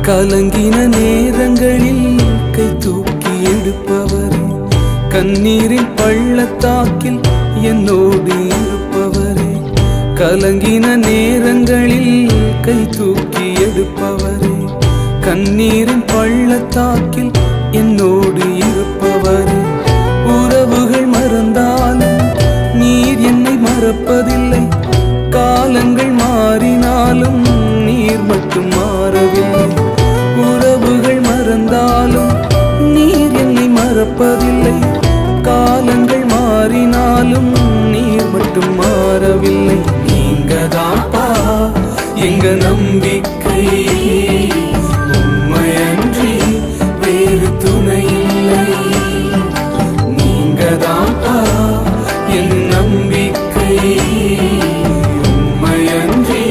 கலங்கின நேரங்களில் கை தூக்கி எடுப்பவரே, கண்ணீரின் பள்ளத்தாக்கில் என்னோடு இருப்பவரே. கலங்கின நேரங்களில் கை தூக்கி எடுப்பவரே, கண்ணீரின் பள்ளத்தாக்கில் என்னோடு இருப்பவரே. உறவுகள் மறந்தாலும் நீர் என்னை மறப்பதில்லை, காலங்கள் மாறினாலும் நீர் மட்டும் மாறவில்லை. உறவுகள் மறந்தாலும் நீர் என்னை மறப்பதில்லை, காலங்கள் மாறினாலும் நீர் மட்டும் மாறவில்லை. நீங்கதான்ப்பா எங்க நம்பிக்கை, உம்மையன்றி வேறு துணை இல்லை. நீங்கதான்ப்பா என் நம்பிக்கை, உம்மையன்றி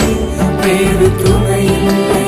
வேறு துணை இல்லை.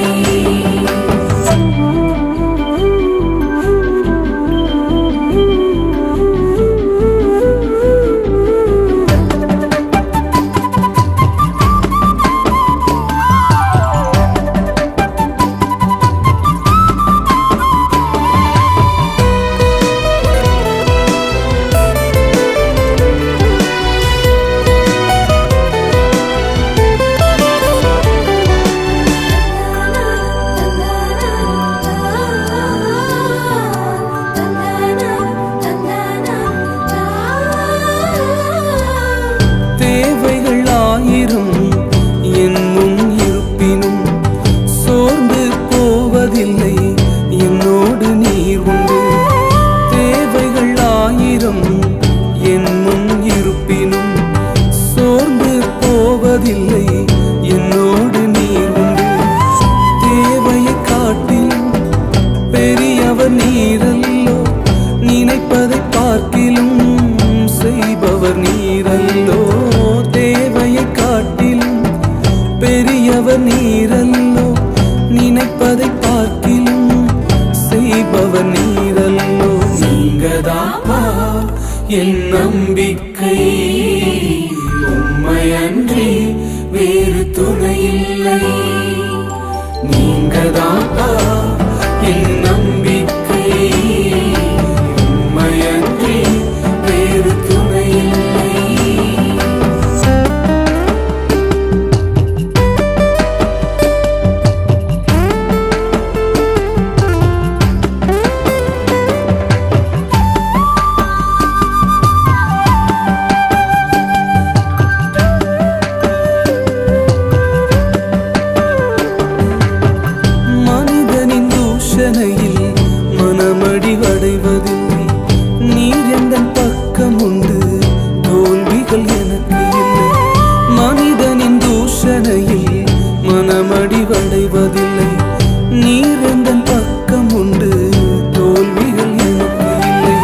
என்னோடு நீர் உண்டு. தேவைகள் ஆயிரம் என் முன் இருப்பினும் சோர்ந்து போவதில்லை, என்னோடு நீர் உண்டு. தேவையை காட்டிலும் பெரியவர் நீரல்லோ, நினைப்பதை பார்க்கிலும் செய்பவர் நீரல்லோ. தேவையை காட்டிலும் பெரியவர் நீரல்லோ, நினைப்பதை பார்க்கிலும் செய்பவர் நீரல்லோ. நீங்கதான்ப்பா என் நம்பிக்கை, உம்மையன்றி வேறு துணை இல்லை. நீங்கதான்ப்பா என் நம்பிக்கை, உம்மையன்றி வேறு துணை இல்லை. மனமடிவடைவதில்லை, நீர் எந்தன் பக்கம் உண்டு, தோல்விகள் எனக்கு இல்லை. மனிதனின் தூஷணையில் மனமடிவடைவதில்லை, நீர் எந்தன் பக்கம் உண்டு, தோல்விகள் எனக்கு இல்லை.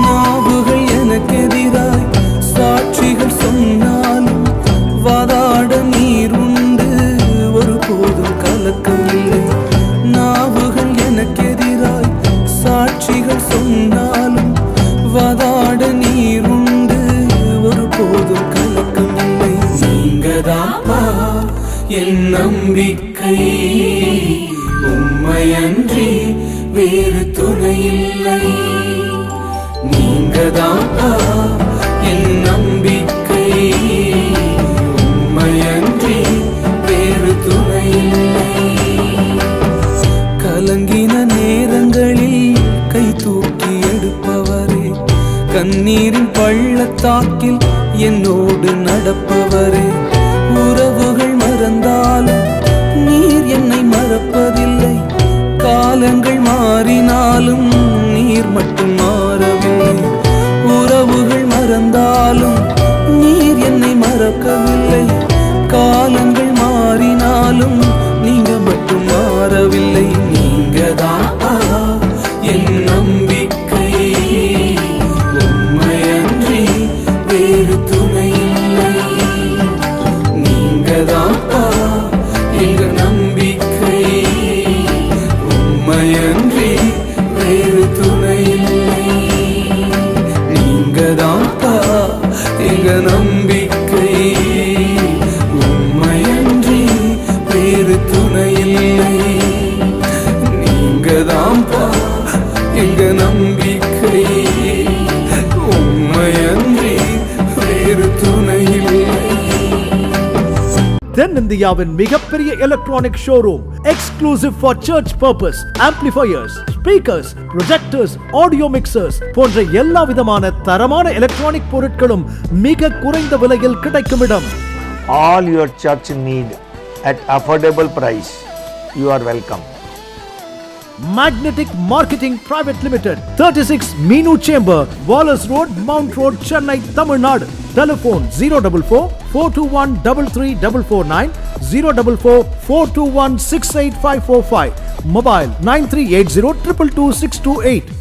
நாவுகள் எனக்கு எதிராய் சாட்சிகள் சொன்னாலும் வாதாட நீர் உண்டு, ஒருபோதும் கலக்கம் இல்லை. நாவுகள் எனக்கு எதிராய் சாட்சிகள் சொன்னாலும் வாதாட நீர் உண்டு, ஒருபோதும் கலக்கம் இல்லை. நீங்கதான்ப்பா என் நம்பிக்கை, உம்மையன்றி வேறு துணை இல்லை. நீங்கதான்ப்பா என் நம்பிக்கை, உம்மையன்றி வேறு துணை இல்லை. கலங்கின நேரங்களில் கை தூக்கி எடுப்பவரே, கண்ணீரின் பள்ளத்தாக்கில் என்னோடு நடப்பவரே. உறவுகள் மறந்தாலும் நீர் என்னை மறப்பதில்லை, காலங்கள் மாறினாலும் நீர் மட்டும் மாறவில்லை. உறவுகள் மறந்தாலும் நீர் என்னை மறக்கவில்லை, காலங்கள் மாறினாலும் நீங்க மட்டும் மாறவில்லை. நீங்கதான்ப்பா என் நம்பிக்கை, உம்மையன்றி வேறு துணை இல்லை. நீங்கதான்ப்பா எங்க நம்பிக்கை, உம்மையன்றி வேறு துணை இல்லை. நீங்கதான்ப்பா எங்க நம்பிக்கை, உம்மையன்றி வேறு தென்னிந்தியாவின் மிகப்பெரிய electronic showroom, exclusive for search purpose, amplifiers, speakers, projectors, audio mixtures போன்ற எல்லா விதமான தரமான எலக்ட்ரானிக் பொருட்களும் மிக குறைந்த விலையில் கிடைக்கும் இடம். All your church need at affordable price. You are welcome. Magnetic Marketing Private Limited, 36 Meenu Chamber, Wallace Road, Mount Road, Chennai, Tamil Nadu. Telephone 044-421-33449, 044-421-68545. Mobile 9380 222 628.